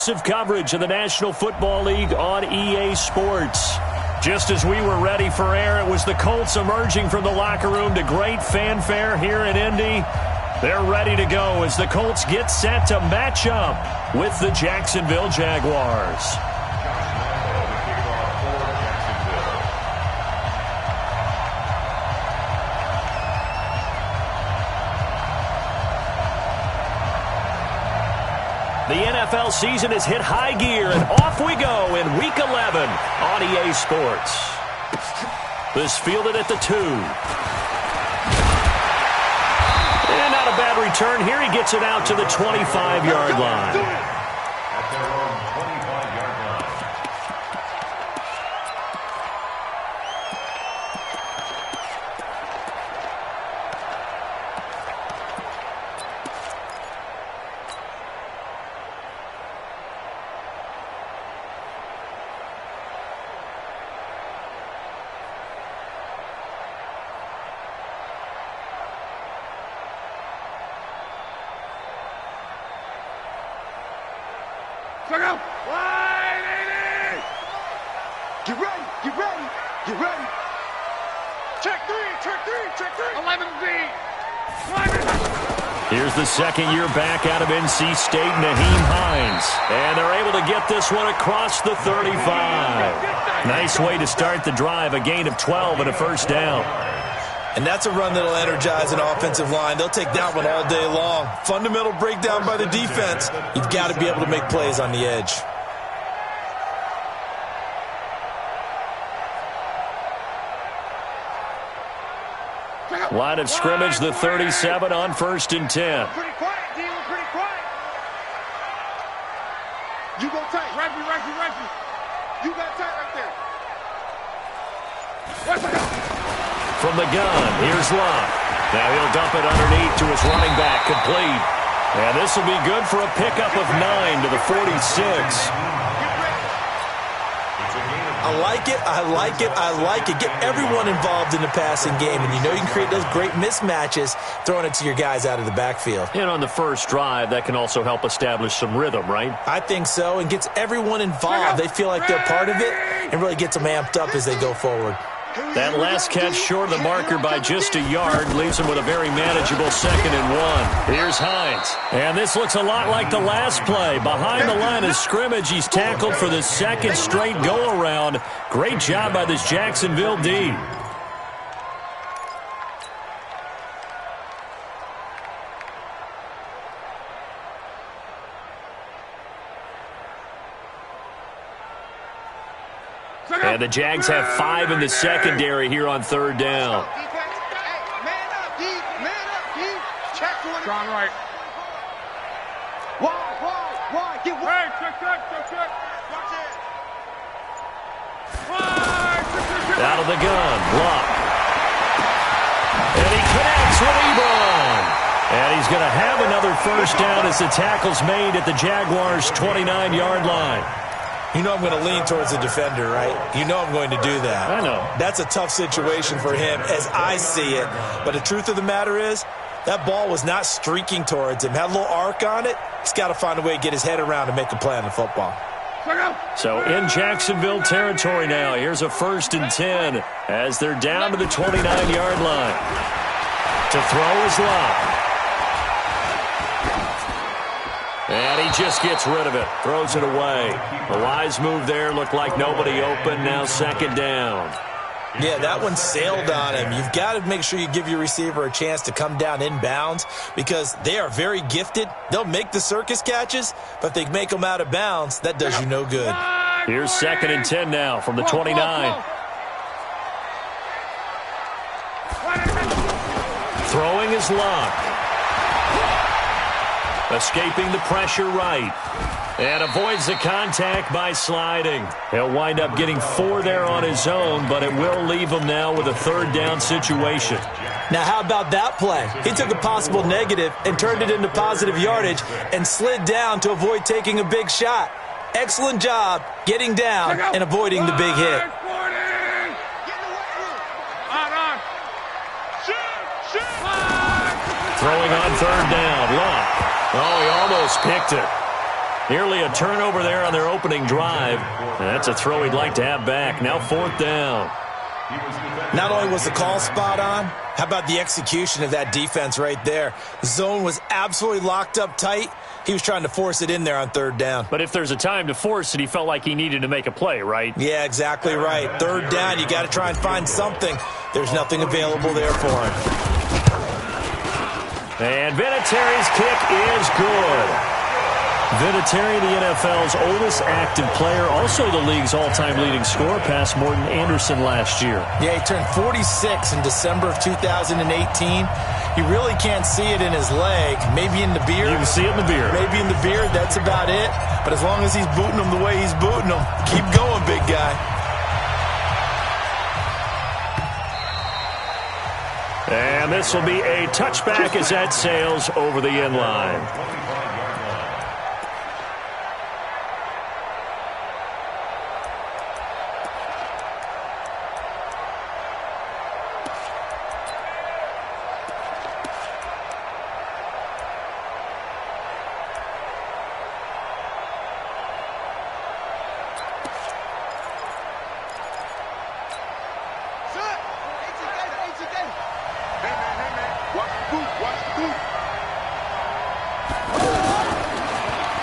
Coverage of the National Football League on EA Sports. Just as we were ready for air, it was the Colts emerging from the locker room to great fanfare here in Indy. They're ready to go as the Colts get set to match up with the Jacksonville Jaguars. The NFL season has hit high gear, and off we go in Week 11 on EA Sports. This fielded at the 2. And not a bad return here. He gets it out to the 25-yard line. Get ready, get ready, get ready. Check three. 11D. Here's the second-year back out of NC State, Nyheim Hines. And they're able to get this one across the 35. Nice way to start the drive, a gain of 12 and a first down. And that's a run that'll energize an offensive line. They'll take that one all day long. Fundamental breakdown by the defense. You've got to be able to make plays on the edge. Line of scrimmage, the 37 on 1st and 10. Pretty quiet, D. We're pretty quiet. You go tight. Reggie. You got tight right there. From the gun, here's Love. Now he'll dump it underneath to his running back, complete. And this will be good for a pickup of 9 to the 46. I like it. Get everyone involved in the passing game, and you know you can create those great mismatches throwing it to your guys out of the backfield. And on the first drive, that can also help establish some rhythm, right? I think so, and gets everyone involved. They feel like they're part of it and really gets them amped up as they go forward. That last catch short of the marker by just a yard leaves him with a very manageable 2nd and 1. Here's Hines. And this looks a lot like the last play. Behind the line of scrimmage, he's tackled for the second straight go-around. Great job by this Jacksonville D. And the Jags have 5 in the secondary here on 3rd down. Man up, D. Check to it. John Wright. Wide. Get wide. Check. Watch it. Out of the gun. Block. And he connects with Ebron. And he's going to have another first down as the tackle's made at the Jaguars' 29-yard line. You know I'm going to lean towards the defender, right? You know I'm going to do that. I know. That's a tough situation for him as I see it. But the truth of the matter is, that ball was not streaking towards him. Had a little arc on it. He's got to find a way to get his head around and make a play on the football. So in Jacksonville territory now, here's a 1st and 10 as they're down to the 29-yard line. To throw is Love. And he just gets rid of it. Throws it away. A wise move there. Looked like nobody open. Now 2nd down. Yeah, that one sailed on him. You've got to make sure you give your receiver a chance to come down inbounds because they are very gifted. They'll make the circus catches, but if they make them out of bounds, that does you no good. Here's 2nd and 10 now from the 29. Throwing is Love. Escaping the pressure right. And avoids the contact by sliding. He'll wind up getting 4 there on his own, but it will leave him now with a 3rd down situation. Now, how about that play? He took a possible negative and turned it into positive yardage and slid down to avoid taking a big shot. Excellent job getting down and avoiding the big hit. Throwing on 3rd down. Luck. Oh, he almost picked it. Nearly a turnover there on their opening drive. And that's a throw he'd like to have back. Now 4th down. Not only was the call spot on, how about the execution of that defense right there? The zone was absolutely locked up tight. He was trying to force it in there on 3rd down. But if there's a time to force it, he felt like he needed to make a play, right? Yeah, exactly right. 3rd down, you got to try and find something. There's nothing available there for him. And Vinatieri's kick is good. Vinatieri, the NFL's oldest active player, also the league's all-time leading scorer, past Morton Anderson last year. Yeah, he turned 46 in December of 2018. You really can't see it in his leg. Maybe in the beard. You can see it in the beard. Maybe in the beard, that's about it. But as long as he's booting him the way he's booting him, keep going, big guy. And this will be a touchback as that sails over the end line.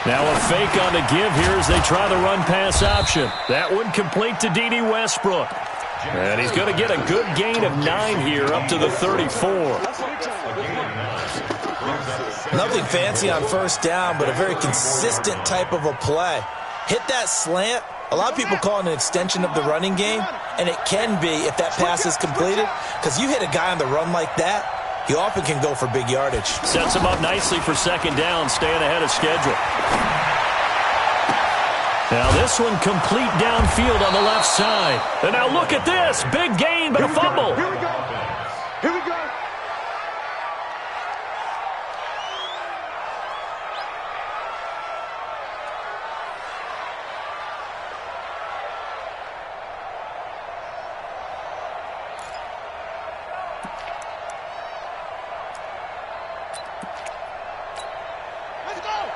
Now a fake on the give here as they try the run-pass option. That one complete to D.D. Westbrook. And he's going to get a good gain of 9 here up to the 34. Nothing fancy on 1st down, but a very consistent type of a play. Hit that slant. A lot of people call it an extension of the running game, and it can be if that pass is completed, because you hit a guy on the run like that, he often can go for big yardage. Sets him up nicely for 2nd down, staying ahead of schedule. Now this one complete downfield on the left side. And now look at this. Big gain, but a fumble. Here we go. Here we go.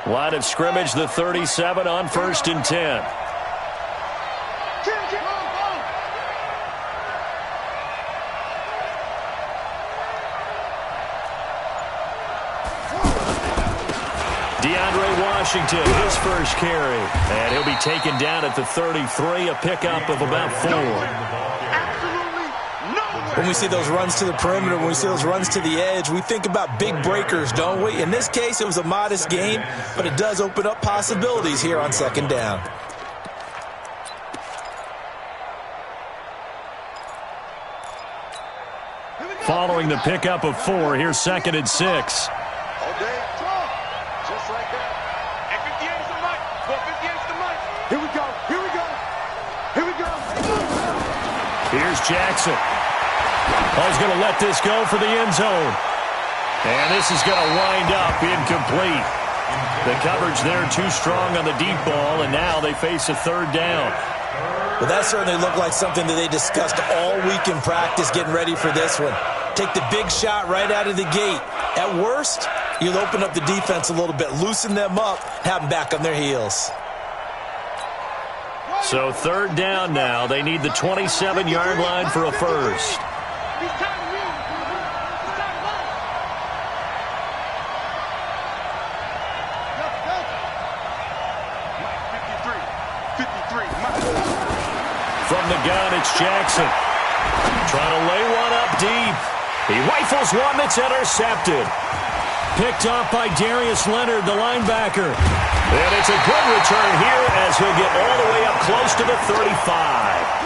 Line of scrimmage, the 37 on 1st and 10. DeAndre Washington, his first carry. And he'll be taken down at the 33, a pickup of about 4. When we see those runs to the perimeter, when we see those runs to the edge, we think about big breakers, don't we? In this case, it was a modest gain, but it does open up possibilities here on 2nd down. Following the pickup of 4, here's 2nd and 6. All day, just like that. And 58 is the mic. 58 is the mic. Here we go. Here we go. Here we go. Here's Jackson. He's going to let this go for the end zone. And this is going to wind up incomplete. The coverage there too strong on the deep ball, and now they face a 3rd down. Well, that certainly looked like something that they discussed all week in practice getting ready for this one. Take the big shot right out of the gate. At worst, you'll open up the defense a little bit, loosen them up, have them back on their heels. So 3rd down now. They need the 27-yard line for a first. From the gun, it's Jackson. Trying to lay one up deep. He rifles one that's intercepted. Picked off by Darius Leonard, the linebacker. And it's a good return here as he'll get all the way up close to the 35.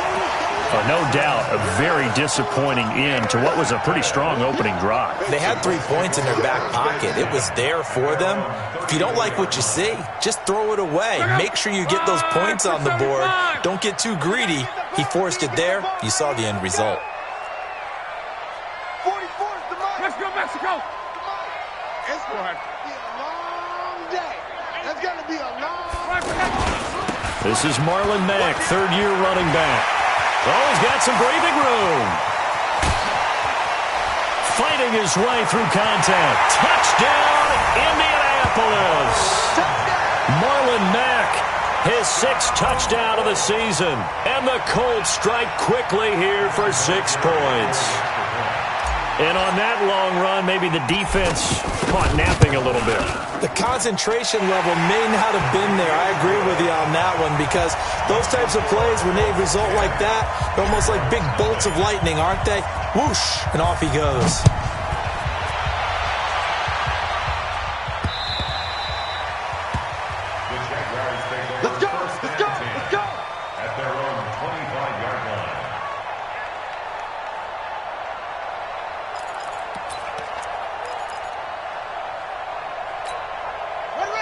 No doubt a very disappointing end to what was a pretty strong opening drive. They had 3 points in their back pocket. It was there for them. If you don't like what you see, just throw it away. Make sure you get those points on the board. Don't get too greedy. He forced it there. You saw the end result. 44 is the mic. Let's go, Mexico. It's going to be a long day. It's going to be a long day. This is Marlon Mack, 3rd-year running back. Oh, he's got some breathing room. Fighting his way through contact. Touchdown, Indianapolis. Touchdown. Marlon Mack, his 6th touchdown of the season. And the Colts strike quickly here for 6 points. And on that long run, maybe the defense caught napping a little bit. The concentration level may not have been there. I agree with you on that one, because those types of plays, when they result like that, they're almost like big bolts of lightning, aren't they? Whoosh, and off he goes. Let's go, let's go, let's go. At their own 25-yard line.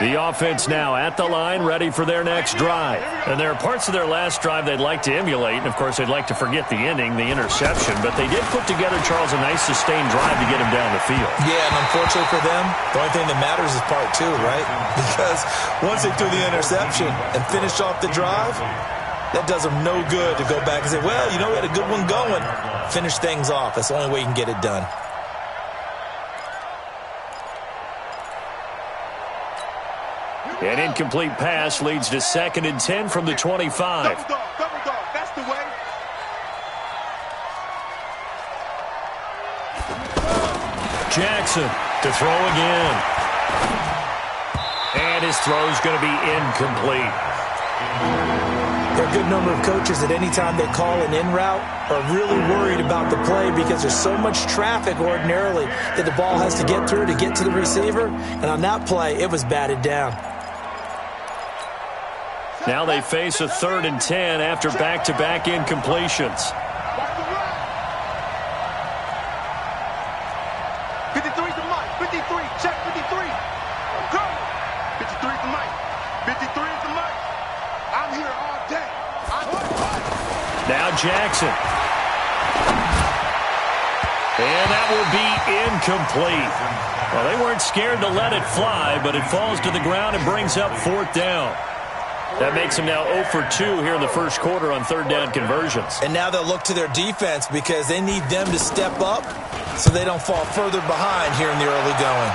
The offense now at the line, ready for their next drive. And there are parts of their last drive they'd like to emulate, and of course they'd like to forget the ending, the interception, but they did put together, Charles, a nice sustained drive to get him down the field. Yeah, and unfortunately for them, the only thing that matters is part 2, right? Because once they threw the interception and finished off the drive, that does them no good to go back and say, well, you know, we had a good one going. Finish things off. That's the only way you can get it done. An incomplete pass leads to 2nd and 10 from the 25. Double dog, that's the way. Jackson to throw again. And his throw's going to be incomplete. There are a good number of coaches at any time they call an in route are really worried about the play, because there's so much traffic ordinarily that the ball has to get through to get to the receiver. And on that play, it was batted down. Now they face a 3rd and 10 after back-to-back incompletions. 53 to Mike. 53. Check 53. Go. 53 to Mike. 53 to Mike. I'm here all day. Now Jackson. And that will be incomplete. Well, they weren't scared to let it fly, but it falls to the ground and brings up 4th down. That makes them now 0 for 2 here in the first quarter on 3rd down conversions. And now they'll look to their defense, because they need them to step up so they don't fall further behind here in the early going.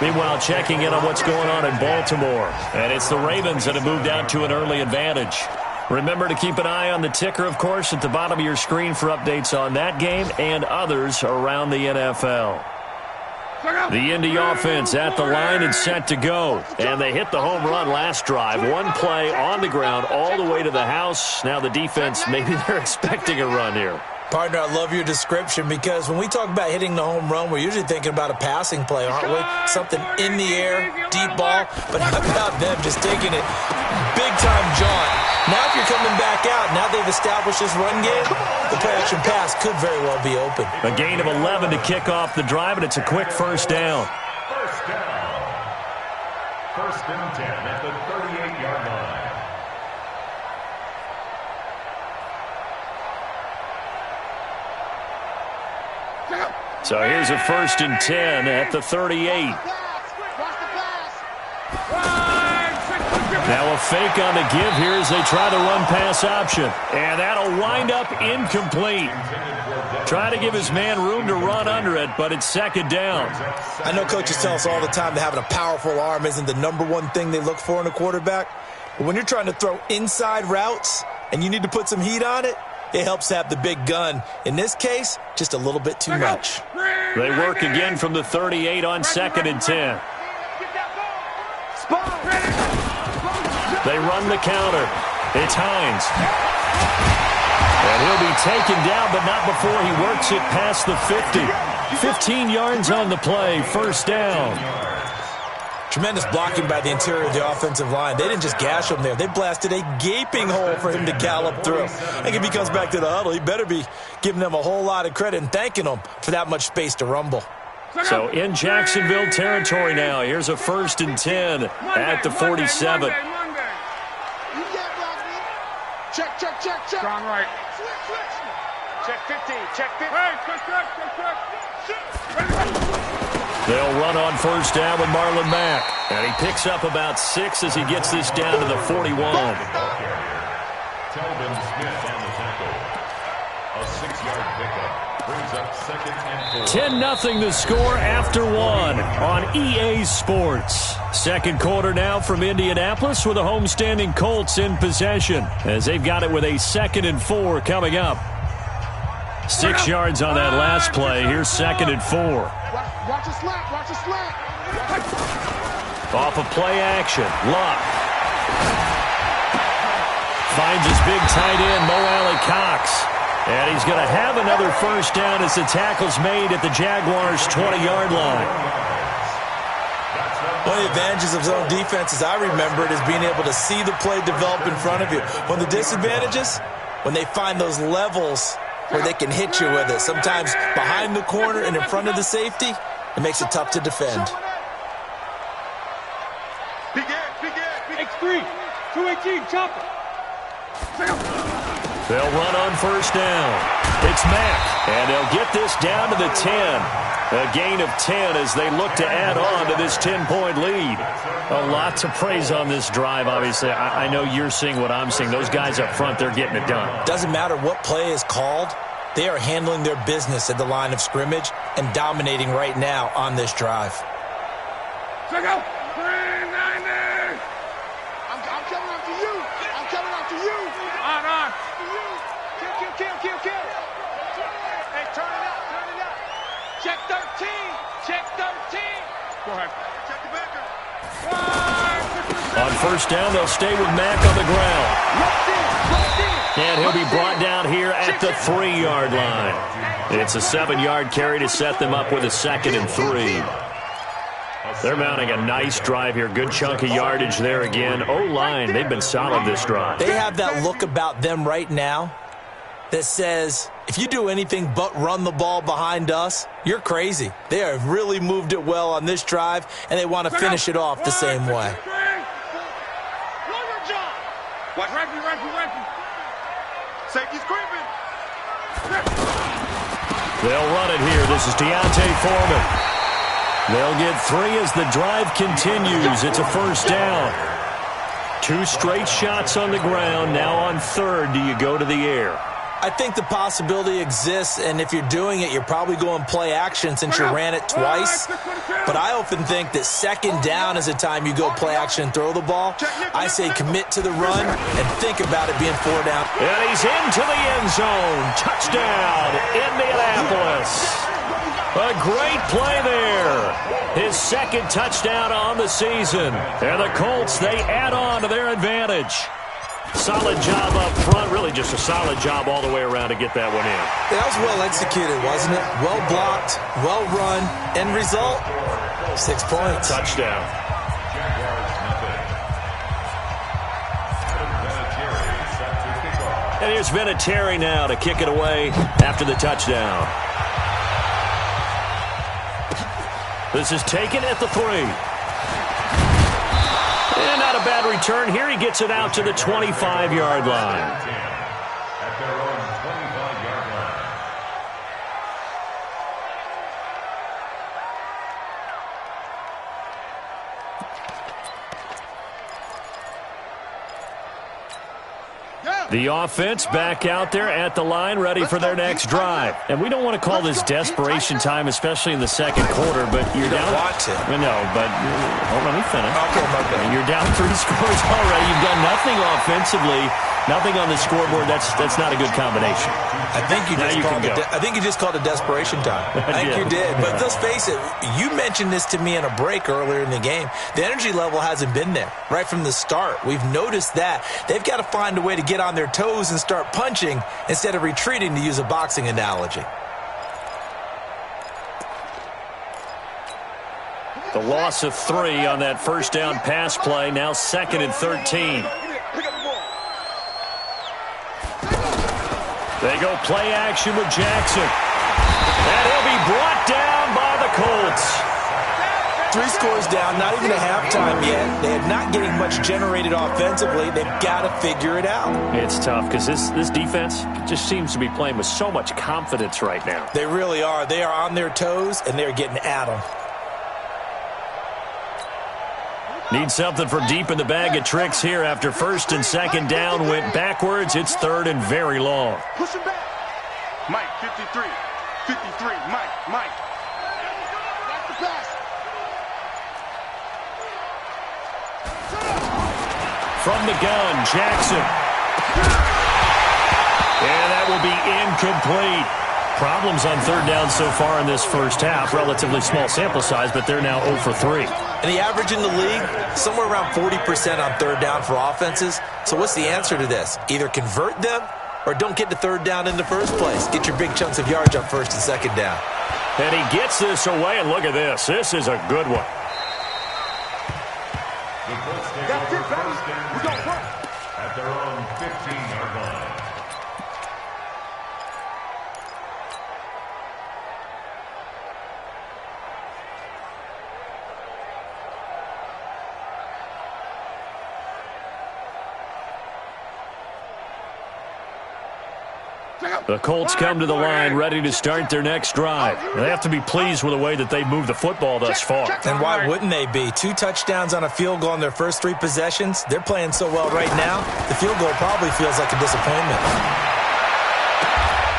Meanwhile, checking in on what's going on in Baltimore. And it's the Ravens that have moved out to an early advantage. Remember to keep an eye on the ticker, of course, at the bottom of your screen for updates on that game and others around the NFL. The Indy offense at the line and set to go. And they hit the home run last drive. One play on the ground all the way to the house. Now the defense, maybe they're expecting a run here. Partner, I love your description, because when we talk about hitting the home run, we're usually thinking about a passing play, aren't we? Something in the air, deep ball. But how about them just taking it big-time jaunt? Now if you're coming back out, now they've established this run game, the play-action pass could very well be open. A gain of 11 to kick off the drive, and it's a quick 1st down. First down. 1st and 10 at the 38-yard line. So here's a 1st and 10 at the 38. Now a fake on the give here as they try the run-pass option. And that'll wind up incomplete. Try to give his man room to run under it, but it's 2nd down. I know coaches tell us all the time that having a powerful arm isn't the #1 thing they look for in a quarterback. But when you're trying to throw inside routes and you need to put some heat on it, it helps to have the big gun. In this case, just a little bit too much. They work again from the 38 on 2nd and 10. They run the counter. It's Hines. And he'll be taken down, but not before he works it past the 50. 15 yards on the play, 1st down. Tremendous blocking by the interior of the offensive line. They didn't just gash him there. They blasted a gaping hole for him to gallop through. I think if he comes back to the huddle, he better be giving them a whole lot of credit and thanking them for that much space to rumble. So in Jacksonville territory now. Here's a 1st and 10 at the 47. Check. Strong right. Check 15. Check 15. Hey, check. They'll run on 1st down with Marlon Mack. And he picks up about 6 as he gets this down to the 41. Telvin Smith on the tackle. A 6-yard pickup. Brings up 2nd and 4. 10-0 the score after one on EA Sports. Second quarter now from Indianapolis with the homestanding Colts in possession as they've got it with a 2nd and 4 coming up. 6 yards on that last play. Here's 2nd and 4. Watch a slap. Watch a slap. Off of play action. Luck. Finds his big tight end, Mo Alley-Cox. And he's going to have another first down as the tackle's made at the Jaguars' 20-yard line. One of the advantages of zone defense, as I remember it, is being able to see the play develop in front of you. One of the disadvantages, when they find those levels where they can hit you with it. Sometimes behind the corner and in front of the safety, it makes it tough to defend. X3, 218, chopper. They'll run on first down. It's Mack, and they'll get this down to the 10. A gain of 10 as they look to add on to this 10-point lead. A lot to praise on this drive, obviously. I know you're seeing what I'm seeing. Those guys up front, they're getting it done. Doesn't matter what play is called. They are handling their business at the line of scrimmage and dominating right now on this drive. Check out. 390. I'm coming after you. I'm coming after you. On. Kill. Hey, turn it up. Check 13. Go ahead. Check the backer. On first down, they'll stay with Mack on the ground. And he'll be brought down here at the 3-yard line. It's a 7-yard carry to set them up with a 2nd and 3. They're mounting a nice drive here. Good chunk of yardage there again. O-line, they've been solid this drive. They have that look about them right now that says, if you do anything but run the ball behind us, you're crazy. They have really moved it well on this drive, and they want to finish it off the same way. Safety's creeping. They'll run it here. This is Deontay Foreman. They'll get 3 as the drive continues. It's a first down. 2 straight shots on the ground. Now on third, do you go to the air? I think the possibility exists, and if you're doing it, you're probably going play action since you ran it twice. But I often think that 2nd down is the time you go play action and throw the ball. I say commit to the run and think about it being 4 down. And he's into the end zone. Touchdown, Indianapolis. A great play there. His 2nd touchdown on the season. And the Colts, they add on to their advantage. Solid job up front. Really just a solid job all the way around to get that one in. That was well executed, wasn't it? Well blocked, well run. End result, 6 points. Touchdown. And here's Vinatieri now to kick it away after the touchdown. This is taken at the 3. And not a bad return here. He gets it out to the 25-yard line. At their own 25-yard line. The offense back out there at the line, ready for their next drive. And we don't want to call this desperation time, especially in the second quarter, but you're down. Want to. No, but let me finish. Okay, my bad. You're down 3 scores already. You've done nothing offensively, nothing on the scoreboard. That's not a good combination. I think you just called it desperation time. I think you did. But let's face it, you mentioned this to me in a break earlier in the game. The energy level hasn't been there right from the start. We've noticed that. They've got to find a way to get on their toes and start punching instead of retreating, to use a boxing analogy. The loss of 3 on that first down pass play. Now 2nd and 13. They go play action with Jackson. And he'll be brought down by the Colts. 3 scores down, not even a halftime yet. They're not getting much generated offensively. They've got to figure it out. It's tough because this defense just seems to be playing with so much confidence right now. They really are. They are on their toes, and they're getting at them. Need something from deep in the bag of tricks here after 1st and 2nd down went backwards. It's 3rd and very long. Push him back. Mike, 53. 53, Mike. That's the pass. From the gun, Jackson. And that will be incomplete. Problems on third down so far in this first half. Relatively small sample size, but they're now 0 for 3. And the average in the league, somewhere around 40% on third down for offenses. So what's the answer to this? Either convert them or don't get to third down in the first place. Get your big chunks of yards on first and second down. And he gets this away, and look at this. This is a good one. That's it, baby. We go first. At their own 15-yard line. The Colts come to the line ready to start their next drive. They have to be pleased with the way that they've moved the football thus far. And why wouldn't they be? 2 touchdowns on a field goal in their first 3 possessions. They're playing so well right now, the field goal probably feels like a disappointment.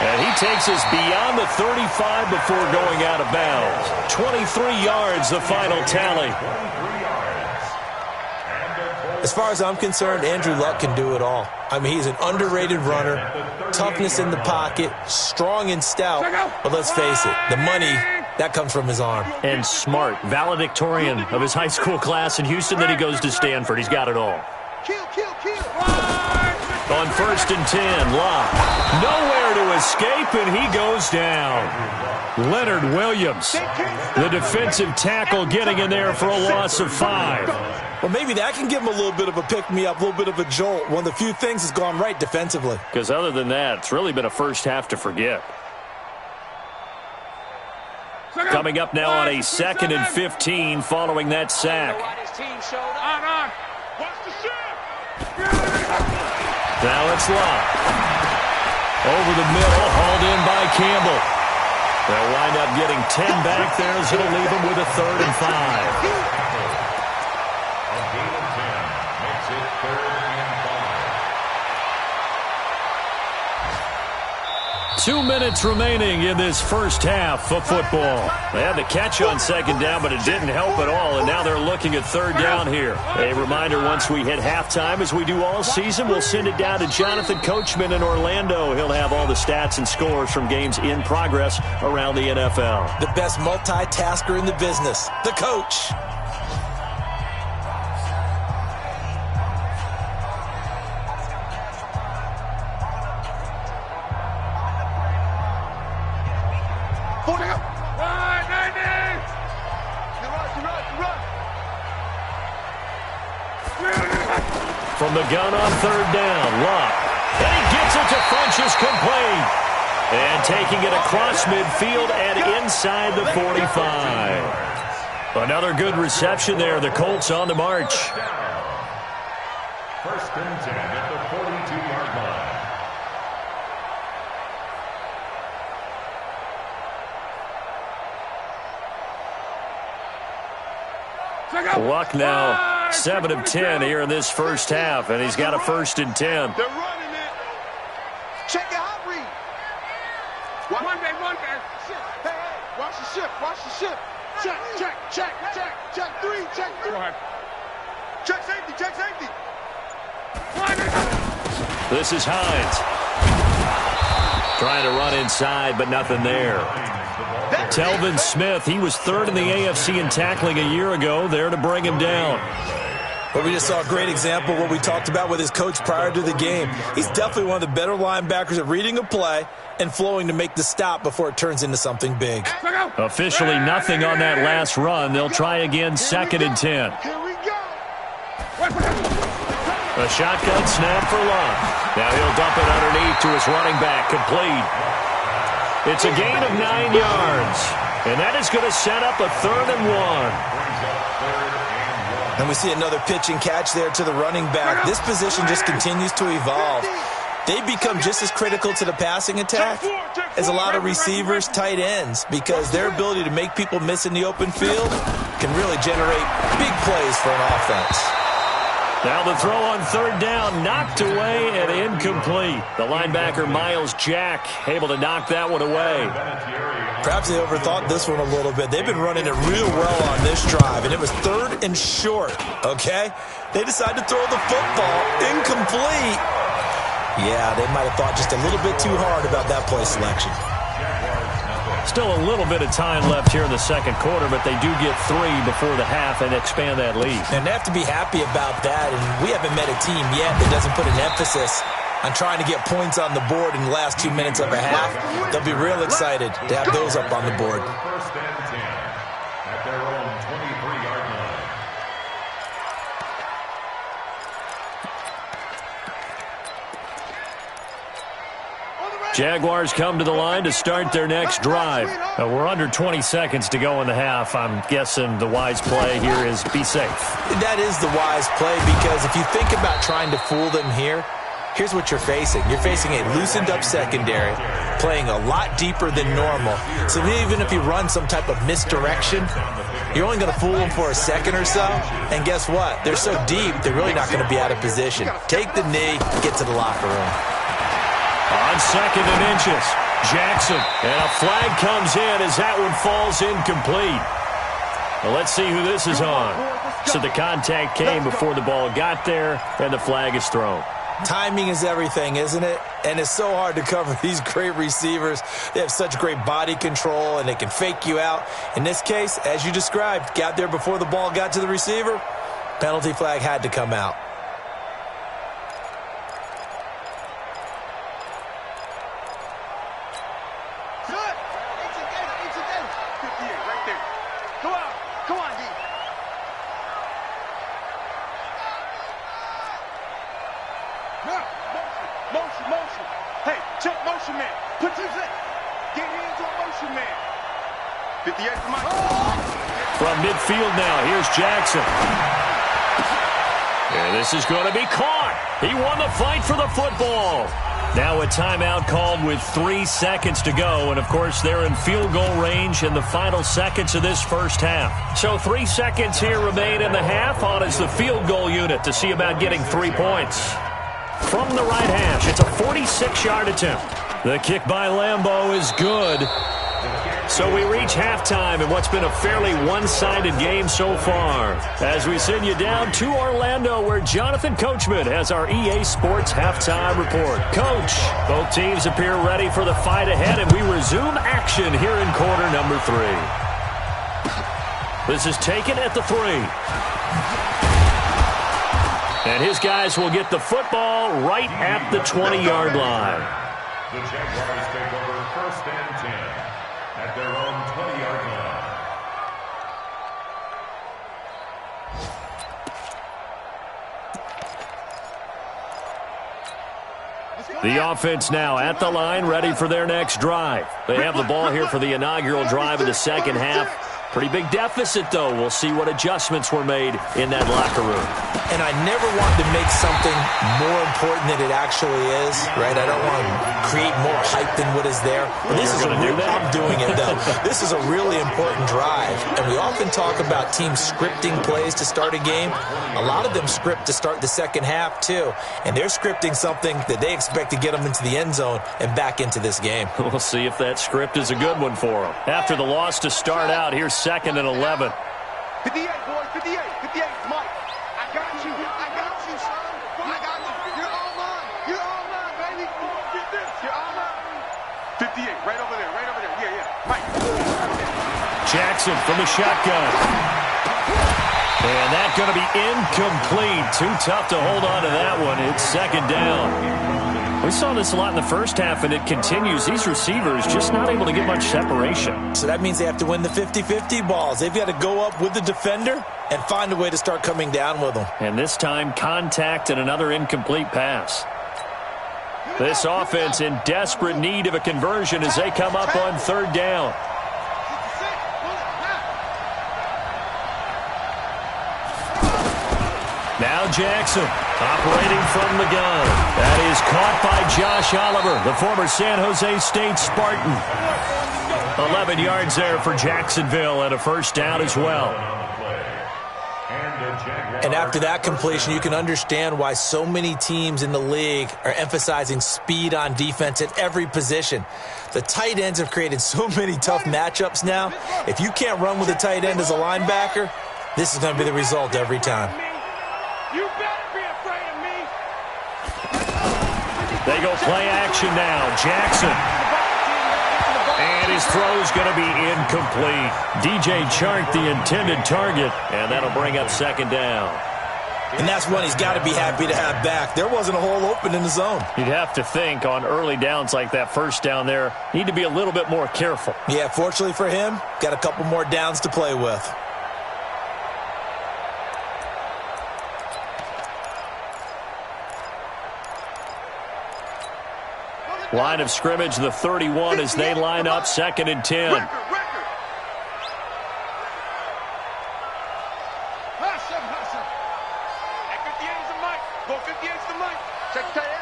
And he takes us beyond the 35 before going out of bounds. 23 yards, the final tally. As far as I'm concerned, Andrew Luck can do it all. I mean, he's an underrated runner, toughness in the pocket, strong and stout. But let's face it, the money, that comes from his arm. And smart, valedictorian of his high school class in Houston. Then he goes to Stanford. He's got it all. Kill. On 1st and 10, Locke. Nowhere to escape, and he goes down. Leonard Williams, the defensive tackle, getting in there for a loss of 5. Well, maybe that can give him a little bit of a pick-me-up, a little bit of a jolt. One of the few things that's gone right defensively. Because other than that, it's really been a first half to forget. Coming up now on a 2nd and 15 following that sack. Now it's Locke. Over the middle, hauled in by Campbell. They'll wind up getting 10 back there as it'll leave them with a 3rd and 5. 2 minutes remaining in this first half of football. They had the catch on 2nd down, but it didn't help at all, and now they're looking at 3rd down here. A reminder, once we hit halftime, as we do all season, we'll send it down to Jonathan Coachman in Orlando. He'll have all the stats and scores from games in progress around the NFL. The best multitasker in the business, the coach. From the gun on 3rd down, Locke. And he gets it to Funchess, complete. And taking it across midfield and inside the 45. Another good reception there. The Colts on the march. 1st and 10 at the 42-yard line. Luck now 7 of 10 here in this first half, and he's got a 1st and 10. They're running it. Check your hot read. One day. Hey, watch the ship. Check. 3. Go ahead. Check safety. This is Hines. Trying to run inside, but nothing there. Telvin Smith, he was 3rd in the AFC in tackling a year ago, there to bring him down. But we just saw a great example of what we talked about with his coach prior to the game. He's definitely one of the better linebackers at reading a play and flowing to make the stop before it turns into something big. Officially nothing on that last run. They'll try again, 2nd and 10. Here we go. A shotgun snap for Locke. Now he'll dump it underneath to his running back, complete. It's a gain of 9 yards, and that is going to set up a 3rd and 1. And we see another pitch and catch there to the running back. This position just continues to evolve. They become just as critical to the passing attack as a lot of receivers, tight ends, because their ability to make people miss in the open field can really generate big plays for an offense. Now the throw on third down, knocked away and incomplete. The linebacker, Miles Jack, able to knock that one away. Perhaps they overthought this one a little bit. They've been running it real well on this drive, and it was 3rd and short, okay? They decided to throw the football incomplete. Yeah, they might have thought just a little bit too hard about that play selection. Still a little bit of time left here in the second quarter, but they do get 3 before the half and expand that lead. And they have to be happy about that, and we haven't met a team yet that doesn't put an emphasis on trying to get points on the board in the last 2 minutes of a half. They'll be real excited to have those up on the board. First and 10 at their own 23-yard line. Jaguars come to the line to start their next drive. We're under 20 seconds to go in the half. I'm guessing the wise play here is be safe. That is the wise play, because if you think about trying to fool them here, here's what you're facing. You're facing a loosened up secondary, playing a lot deeper than normal. So even if you run some type of misdirection, you're only going to fool them for a second or so. And guess what? They're so deep, they're really not going to be out of position. Take the knee, get to the locker room. On 2nd and inches, Jackson, and a flag comes in as that one falls incomplete. Well, let's see who this is on. So the contact came before the ball got there, and the flag is thrown. Timing is everything, isn't it? And it's so hard to cover these great receivers. They have such great body control, and they can fake you out. In this case, as you described, got there before the ball got to the receiver. Penalty flag had to come out. Motion. Hey, check motion man. Put your foot. Get hands on motion man. 58 from From midfield now, here's Jackson. And this is going to be caught. He won the fight for the football. Now a timeout called with 3 seconds to go. And, of course, they're in field goal range in the final seconds of this first half. So 3 seconds here remain in the half on as the field goal unit to see about getting 3 points. From the right hash, it's a 46-yard attempt. The kick by Lambeau is good. So we reach halftime in what's been a fairly one-sided game so far. As we send you down to Orlando, where Jonathan Coachman has our EA Sports halftime report. Coach, both teams appear ready for the fight ahead, and we resume action here in quarter number 3. This is taken at the 3. And his guys will get the football right at the 20-yard line. The Jaguars take over 1st and 10 at their own 20-yard line. The offense now at the line, ready for their next drive. They have the ball here for the inaugural drive of the second half. Pretty big deficit, though. We'll see what adjustments were made in that locker room. And I never want to make something more important than it actually is, right? I don't want to create more hype than what is there. But this is I'm doing it, though. This is a really important drive. And we often talk about teams scripting plays to start a game. A lot of them script to start the second half, too. And they're scripting something that they expect to get them into the end zone and back into this game. We'll see if that script is a good one for them. After the loss to start out, here's 2nd and 11. 58, boys, 58, 58, Mike. I got you, son. I got you. You're all mine. You're all mine, baby. Get this. You're all mine. 58, right over there. Yeah. Mike. Jackson from the shotgun. And that's going to be incomplete. Too tough to hold on to that one. It's 2nd down. We saw this a lot in the first half, and it continues. These receivers just not able to get much separation. So that means they have to win the 50-50 balls. They've got to go up with the defender and find a way to start coming down with them. And this time, contact and another incomplete pass. This offense in desperate need of a conversion as they come up on 3rd down. Now Jackson operating from the gun. That is caught by Josh Oliver, the former San Jose State Spartan. 11 yards there for Jacksonville and a 1st down as well. And And after that completion, you can understand why so many teams in the league are emphasizing speed on defense at every position. The tight ends have created so many tough matchups now. If you can't run with a tight end as a linebacker, this is going to be the result every time. You better be afraid of me. They go play action now. Jackson. And his throw's going to be incomplete. DJ Chark, the intended target, and that'll bring up second down. And that's one he's got to be happy to have back. There wasn't a hole open in the zone. You'd have to think on early downs like that first down there, need to be a little bit more careful. Yeah, fortunately for him, got a couple more downs to play with. Line of scrimmage, the 31 as they line up, 2nd and 10. Record. Hustle. At 58 is the mic. Go 58 is the mic. Check tight.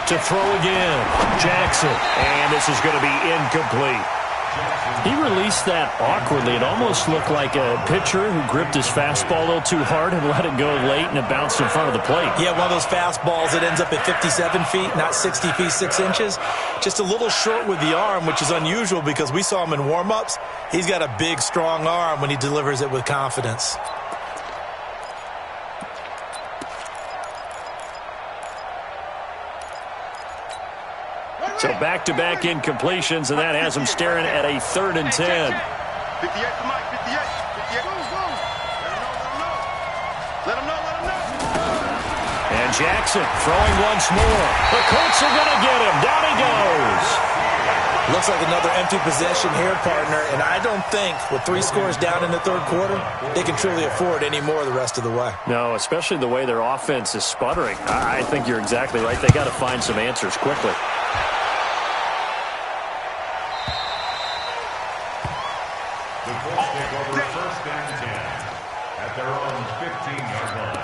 To throw again, Jackson. And this is going to be incomplete. He released that awkwardly. It almost looked like a pitcher who gripped his fastball a little too hard and let it go late, and it bounced in front of the plate. Yeah, one of those fastballs that ends up at 57 feet, not 60 feet, 6 inches. Just a little short with the arm, which is unusual because we saw him in warm-ups. He's got a big, strong arm when he delivers it with confidence. So back-to-back incompletions, and that has him staring at a 3rd and 10. 58 the mic. 58. Let him know. And Jackson throwing once more. The Colts are going to get him. Down he goes. Looks like another empty possession here, partner, and I don't think with 3 scores down in the 3rd quarter, they can truly afford any more the rest of the way. No, especially the way their offense is sputtering. I think you're exactly right. They got to find some answers quickly. The Colts take over 1st and 10 at their own 15-yard line.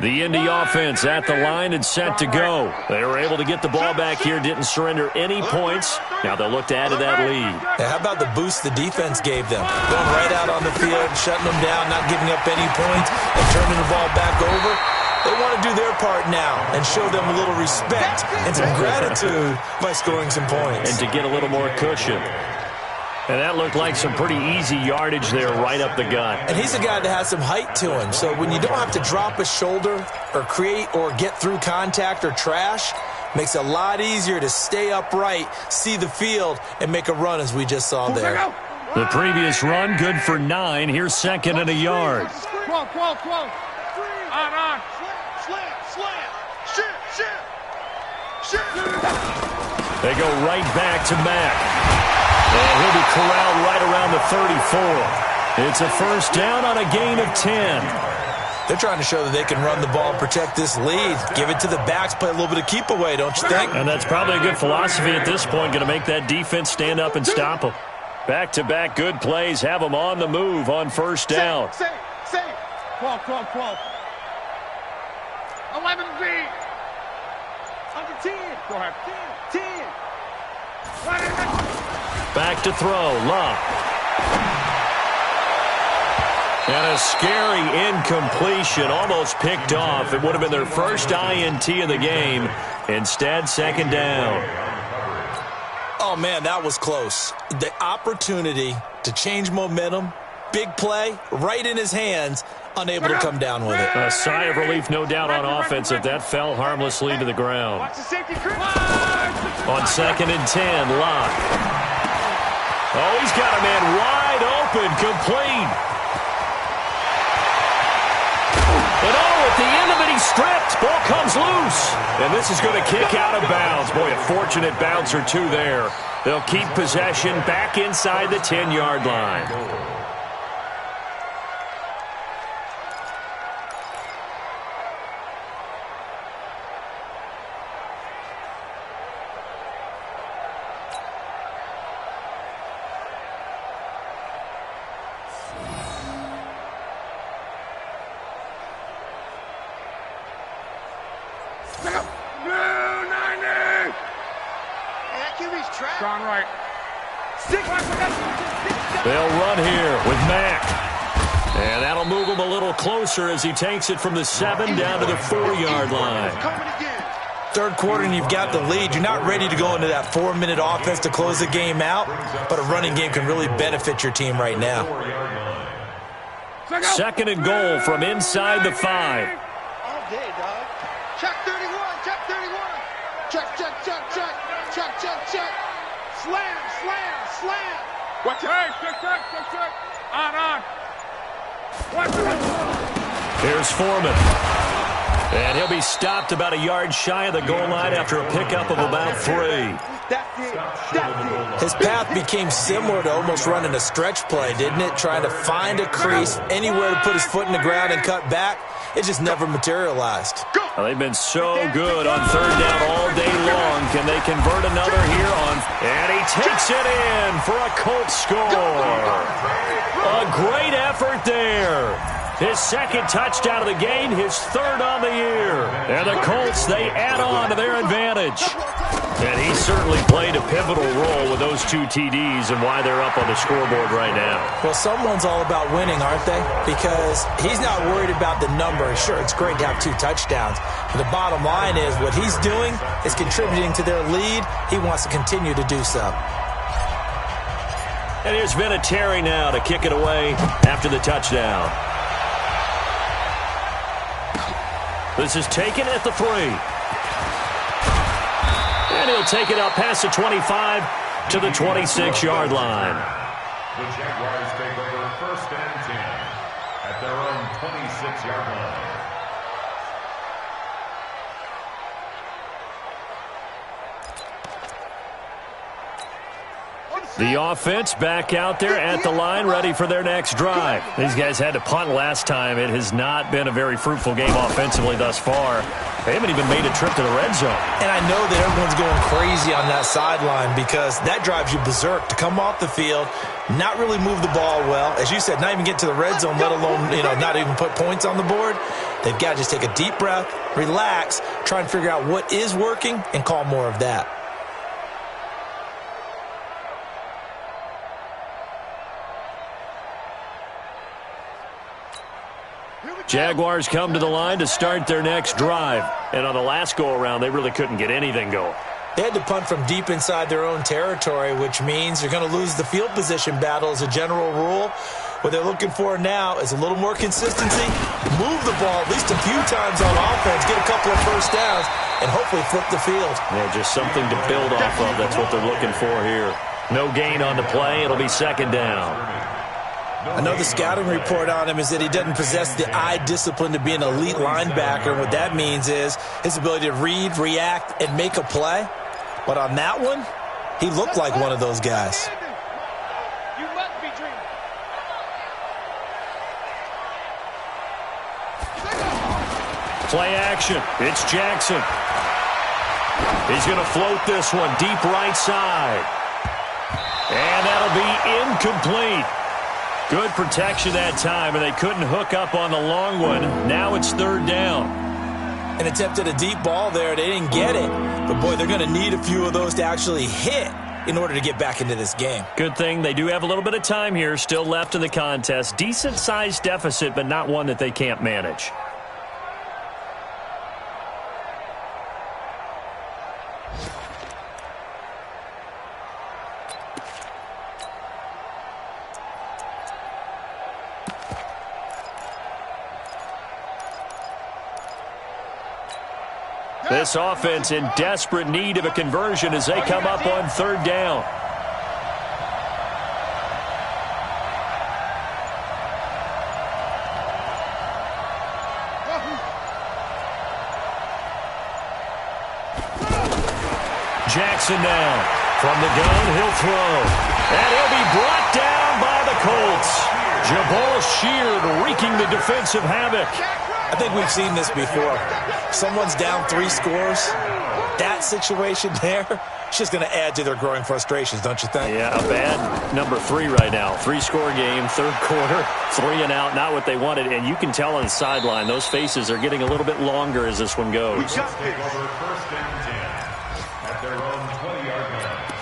The Indy offense at the line and set to go. They were able to get the ball back here, didn't surrender any points. Now they'll look to add to that lead. Yeah, how about the boost the defense gave them? Going right out on the field, shutting them down, not giving up any points, and turning the ball back over. They want to do their part now and show them a little respect and some gratitude by scoring some points. And to get a little more cushion. And that looked like some pretty easy yardage there right up the gut. And he's a guy that has some height to him. So when you don't have to drop a shoulder or create or get through contact or trash, makes it a lot easier to stay upright, see the field, and make a run as we just saw there. The previous run, good for 9. Here's 2nd and a yard. Quote. On. Slam. Shit. They go right back to Mack. And he'll be corralled right around the 34. It's a 1st down on a gain of 10. They're trying to show that they can run the ball and protect this lead. Give it to the backs, play a little bit of keep away, don't you think? And that's probably a good philosophy at this point, going to make that defense stand up and stop them. Back-to-back good plays have them on the move on 1st down. Say. Quote. 11 B. Under 10. Go ahead. 10. Back to throw. Love. And a scary incompletion, almost picked off. It would have been their first INT of the game. Instead, 2nd down. Oh, man, that was close. The opportunity to change momentum, big play, right in his hands, unable to come down with it. A sigh of relief, no doubt, on offense if that fell harmlessly to the ground. Watch the safety. On 2nd and 10, Locke. Oh, he's got a man wide open, complete. And at the end of it, he's stripped. Ball comes loose. And this is going to kick out of bounds. Boy, a fortunate bounce or 2 there. They'll keep possession back inside the 10-yard line. He's trapped. Gone right. They'll run here with Mack. And that'll move him a little closer as he takes it from the 7 down to the 4-yard line. Coming again. Third quarter and you've got the lead. You're not ready to go into that 4-minute offense to close the game out, but a running game can really benefit your team right now. 2nd and goal from inside the 5. All day, dog. Check 31. Check 31. Check, check, check, check. Check, check, check. Slam, slam, slam. Watch it. Hey, check, check, check, check. On. Watch it. Here's Foreman. And he'll be stopped about a yard shy of the goal line after a pickup of about 3. That's it. That's it. His path became similar to almost running a stretch play, didn't it? Trying to find a crease, anywhere to put his foot in the ground and cut back. It just never materialized. Well, they've been so good on 3rd down all day long. Can they convert another here on? And he takes it in for a Colts score. A great effort there. His 2nd touchdown of the game, his 3rd on the year. And the Colts, they add on to their advantage. And he certainly played a pivotal role with those 2 TDs and why they're up on the scoreboard right now. Well, someone's all about winning, aren't they? Because he's not worried about the number. Sure, it's great to have 2 touchdowns. But the bottom line is what he's doing is contributing to their lead. He wants to continue to do so. And here's Vinatieri now to kick it away after the touchdown. This is taken at the 3. And he'll take it out past the 25 to the 26-yard line. The Jaguars take over 1st and 10 at their own 26-yard line. The offense back out there at the line, ready for their next drive. These guys had to punt last time. It has not been a very fruitful game offensively thus far. They haven't even made a trip to the red zone. And I know that everyone's going crazy on that sideline because that drives you berserk to come off the field, not really move the ball well. As you said, not even get to the red zone, let alone, not even put points on the board. They've got to just take a deep breath, relax, try and figure out what is working, and call more of that. Jaguars come to the line to start their next drive. And on the last go-around, they really couldn't get anything going. They had to punt from deep inside their own territory, which means you're going to lose the field position battle as a general rule. What they're looking for now is a little more consistency, move the ball at least a few times on offense, get a couple of first downs, and hopefully flip the field. Yeah, just something to build off of. That's what they're looking for here. No gain on the play. It'll be 2nd down. Another scouting report on him is that he doesn't possess the eye discipline to be an elite linebacker. And what that means is his ability to read, react, and make a play. But on that one, he looked like one of those guys. You must be dreaming. Play action. It's Jackson. He's going to float this one deep right side. And that'll be incomplete. Good protection that time, and they couldn't hook up on the long one. Now it's 3rd down. And attempted a deep ball there. They didn't get it. But, boy, they're going to need a few of those to actually hit in order to get back into this game. Good thing they do have a little bit of time here still left in the contest. Decent-sized deficit, but not one that they can't manage. This offense in desperate need of a conversion as they come up on 3rd down. Jackson now. From the gun, he'll throw. And he'll be brought down by the Colts. Jabal Sheard wreaking the defensive havoc. I think we've seen this before. Someone's down 3 scores. That situation there, it's just going to add to their growing frustrations, don't you think? Yeah, a bad number 3 right now. 3-score game, 3rd quarter, 3 and out, not what they wanted. And you can tell on the sideline, those faces are getting a little bit longer as this one goes. Take over 1st and 10 at their own 20-yard line.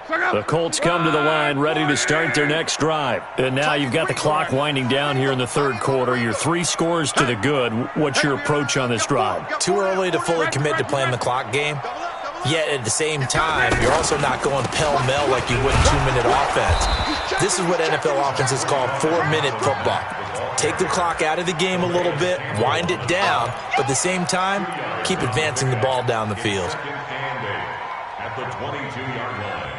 The Colts come to the line ready to start their next drive. And now you've got the clock winding down here in the third quarter. You're 3 scores to the good. What's your approach on this drive? Too early to fully commit to playing the clock game. Yet at the same time, you're also not going pell-mell like you would 2-minute offense. This is what NFL offenses call 4-minute football. Take the clock out of the game a little bit, wind it down, but at the same time, keep advancing the ball down the field. At the 22-yard line.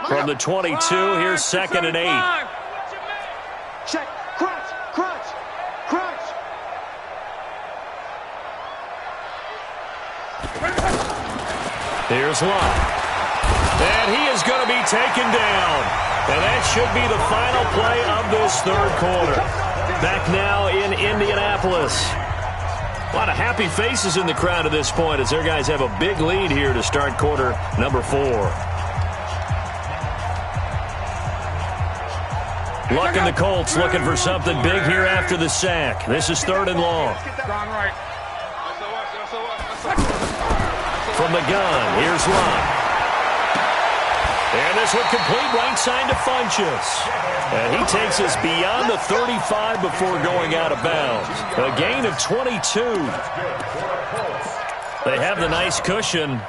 From the 22, here's 2nd and 8. Check. Crunch. Crunch. Crunch. Here's Locke. And he is going to be taken down. And that should be the final play of this third quarter. Back now in Indianapolis. A lot of happy faces in the crowd at this point as their guys have a big lead here to start quarter number 4. Luck and the Colts looking for something big here after the sack. This is 3rd and long. From the gun, here's Luck. And this one complete right side to Funchess. And he takes us beyond the 35 before going out of bounds. A gain of 22. They have the nice cushion.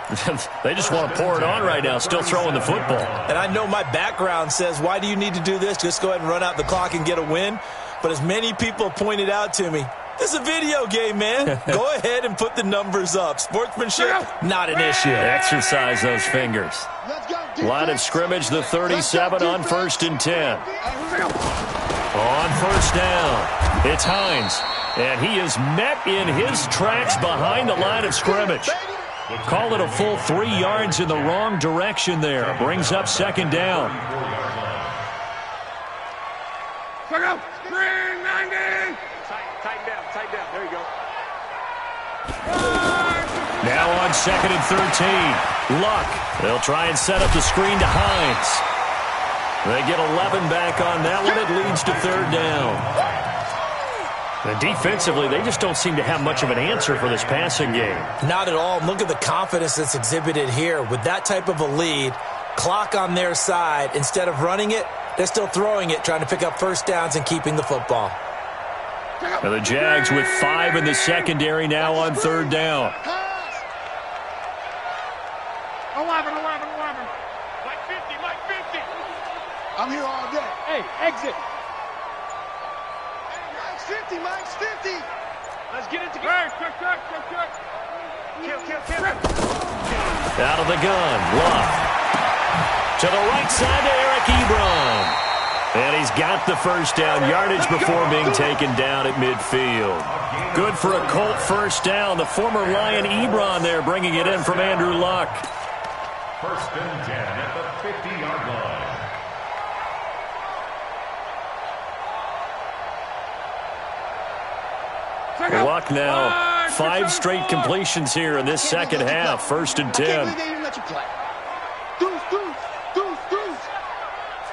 They just want to pour it on right now, still throwing the football. And I know my background says, why do you need to do this? Just go ahead and run out the clock and get a win. But as many people pointed out to me, this is a video game, man. Go ahead and put the numbers up. Sportsmanship, not an issue. Exercise those fingers. Line of scrimmage, the 37 on 1st and 10. On 1st down, it's Hines. And he is met in his tracks behind the line of scrimmage. Call it a full 3 yards in the wrong direction there. Brings up 2nd down. Tighten down. There you go. Now on 2nd and 13. Luck. They'll try and set up the screen to Hines. They get 11 back on that one. It leads to 3rd down. And defensively, they just don't seem to have much of an answer for this passing game. Not at all. Look at the confidence that's exhibited here. With that type of a lead, clock on their side, instead of running it, they're still throwing it, trying to pick up 1st downs and keeping the football. And the Jags with 5 in the secondary now on 3rd down. 11. Mike 50. I'm here all day. Hey, exit. Mike's 50. Let's get it together. Check. Kill. Out of the gun, Luck. To the right side to Eric Ebron. And he's got the 1st down yardage before being taken down at midfield. Good for a Colt 1st down. The former Lion Ebron there bringing it in from Andrew Luck. 1st and 10 at the 50-yard line. Luck now, 5 straight completions here in this second half. 1st and 10. Deuce.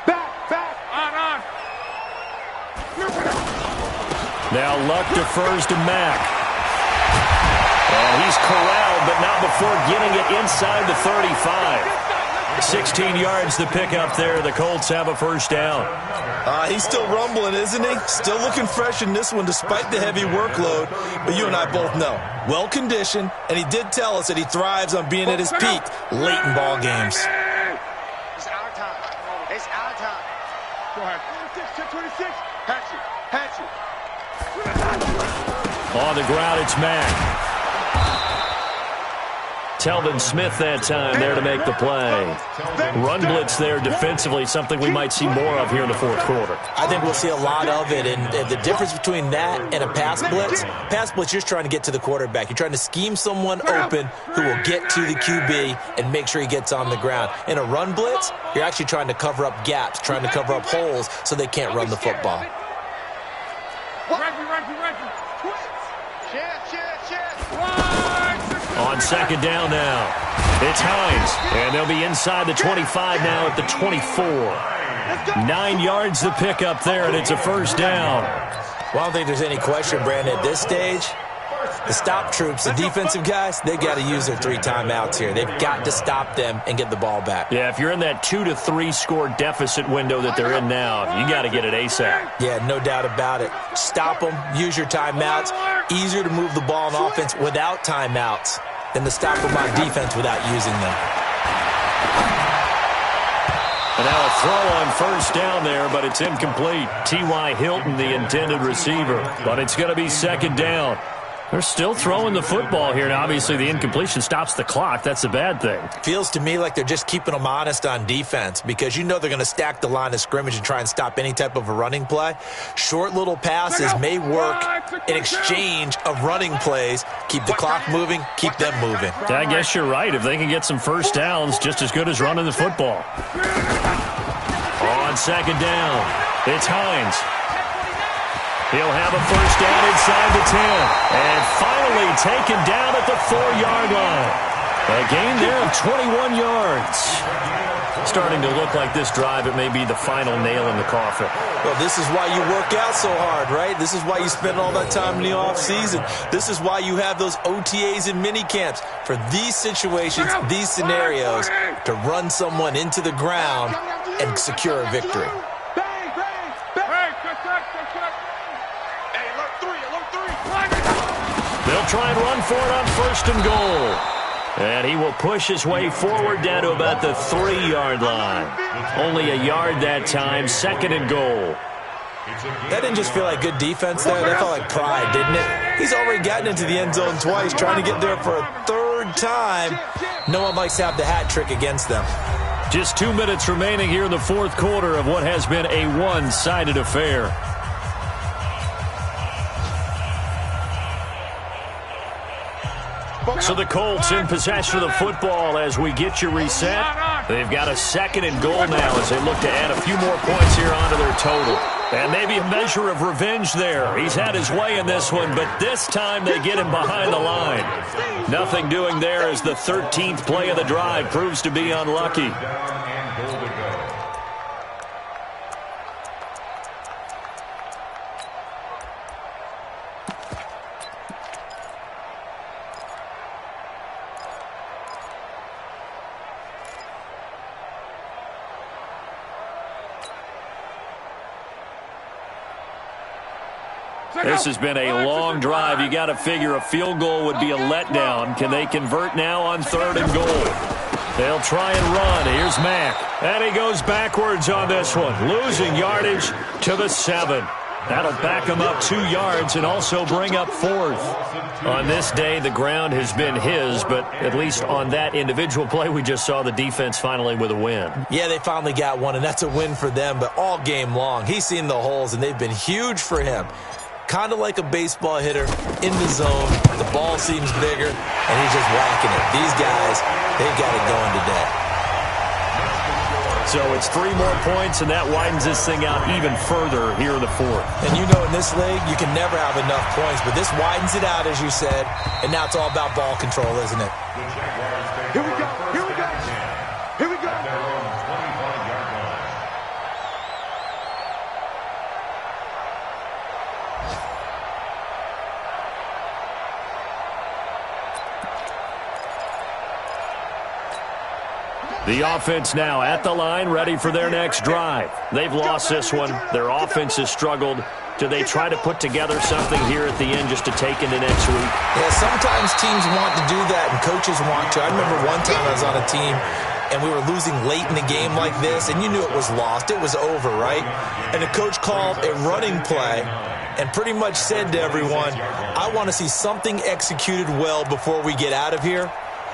Back. On. Now Luck defers to Mack. And he's corralled, but not before getting it inside the 35. 16 yards the pickup there. The Colts have a 1st down. He's still rumbling, isn't he? Still looking fresh in this one despite the heavy workload. But you and I both know, well-conditioned, and he did tell us that he thrives on being at his peak late in ball games. It's our time. Go ahead. 26. Hatch you. On the ground, it's Mack. Telvin Smith that time there to make the play. Run blitz there defensively, something we might see more of here in the 4th quarter. I think we'll see a lot of it, and the difference between that and a pass blitz, you're just trying to get to the quarterback. You're trying to scheme someone open who will get to the QB and make sure he gets on the ground. In a run blitz, you're actually trying to cover up gaps, trying to cover up holes so they can't run the football. On 2nd down now, it's Hines, and they'll be inside the 25 now at the 24. 9 yards the pickup there, and it's a 1st down. Well, I don't think there's any question, Brandon, at this stage, The stop troops, the defensive guys, they got to use their 3 timeouts here. They've got to stop them and get the ball back. Yeah, if you're in that 2 to 3 score deficit window that they're in now, you got to get it ASAP. Yeah, no doubt about it. Stop them, use your timeouts. Easier to move the ball on offense without timeouts than to stop them on defense without using them. And now a throw on first down there, but it's incomplete. T.Y. Hilton, the intended receiver. But it's going to be second down. They're still throwing the football here, and obviously the incompletion stops the clock. That's a bad thing. Feels to me like they're just keeping them honest on defense because you know they're going to stack the line of scrimmage and try and stop any type of a running play. Short little passes may work in exchange of running plays. Keep the clock moving, keep them moving. I guess you're right. If they can get some first downs, just as good as running the football. On second down, it's Hines. He'll have a first down inside the 10. And finally taken down at the 4-yard line. A gain there of 21 yards. Starting to look like this drive, it may be the final nail in the coffin. Well, this is why you work out so hard, right? This is why you spend all that time in the offseason. This is why you have those OTAs and mini camps. For these situations, these scenarios, to run someone into the ground and secure a victory. They'll try and run for it on first and goal. And he will push his way forward down to about the 3-yard line. Only a yard that time, second and goal. That didn't just feel like good defense there. That felt like pride, didn't it? He's already gotten into the end zone twice, trying to get there for a 3rd time. No one likes to have the hat trick against them. Just 2 minutes remaining here in the 4th quarter of what has been a one-sided affair. So the Colts in possession of the football as we get you reset. They've got a second and goal now as they look to add a few more points here onto their total. And maybe a measure of revenge there. He's had his way in this one, but this time they get him behind the line. Nothing doing there as the 13th play of the drive proves to be unlucky. This has been a long drive. You got to figure a field goal would be a letdown. Can they convert now on 3rd and goal? They'll try and run. Here's Mack. And he goes backwards on this one. Losing yardage to the 7. That'll back him up 2 yards and also bring up 4th. On this day, the ground has been his, but at least on that individual play, we just saw the defense finally with a win. Yeah, they finally got one, and that's a win for them, but all game long, he's seen the holes, and they've been huge for him. Kind of like a baseball hitter in the zone. The ball seems bigger, and he's just whacking it. These guys, they've got it going today. So it's 3 more points, and that widens this thing out even further here in the 4th. And you know in this league, you can never have enough points, but this widens it out, as you said, and now it's all about ball control, isn't it? Here we go. Here we go. Here we go. The offense now at the line, ready for their next drive. They've lost this one. Their offense has struggled. Do they try to put together something here at the end just to take into next week? Yeah, sometimes teams want to do that, and coaches want to. I remember one time I was on a team, and we were losing late in the game like this, and you knew it was lost. It was over, right? And the coach called a running play and pretty much said to everyone, I want to see something executed well before we get out of here.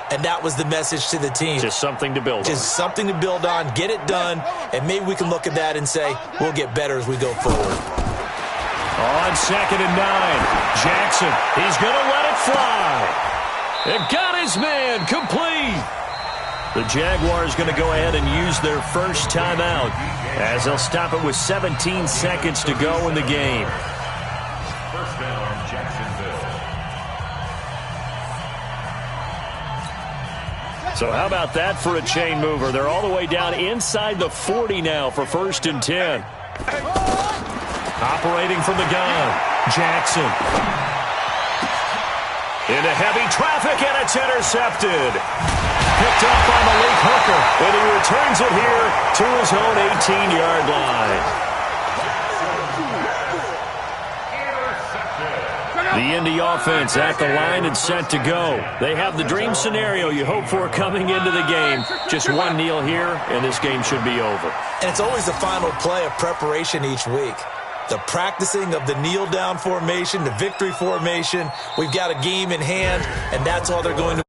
And that was the message to the team. Just something to build on. Just something to build on, get it done, and maybe we can look at that and say, we'll get better as we go forward. On 2nd and 9, Jackson, he's going to let it fly. And got his man complete. The Jaguars going to go ahead and use their first timeout as they'll stop it with 17 seconds to go in the game. First down, Jacksonville. So how about that for a chain mover? They're all the way down inside the 40 now for 1st and 10. Operating from the gun, Jackson. Into heavy traffic, and it's intercepted. Picked up on the late hooker, and he returns it here to his own 18-yard line. The Indy offense at the line and set to go. They have the dream scenario you hope for coming into the game. Just one kneel here, and this game should be over. And it's always the final play of preparation each week. The practicing of the kneel-down formation, the victory formation. We've got a game in hand, and that's all they're going to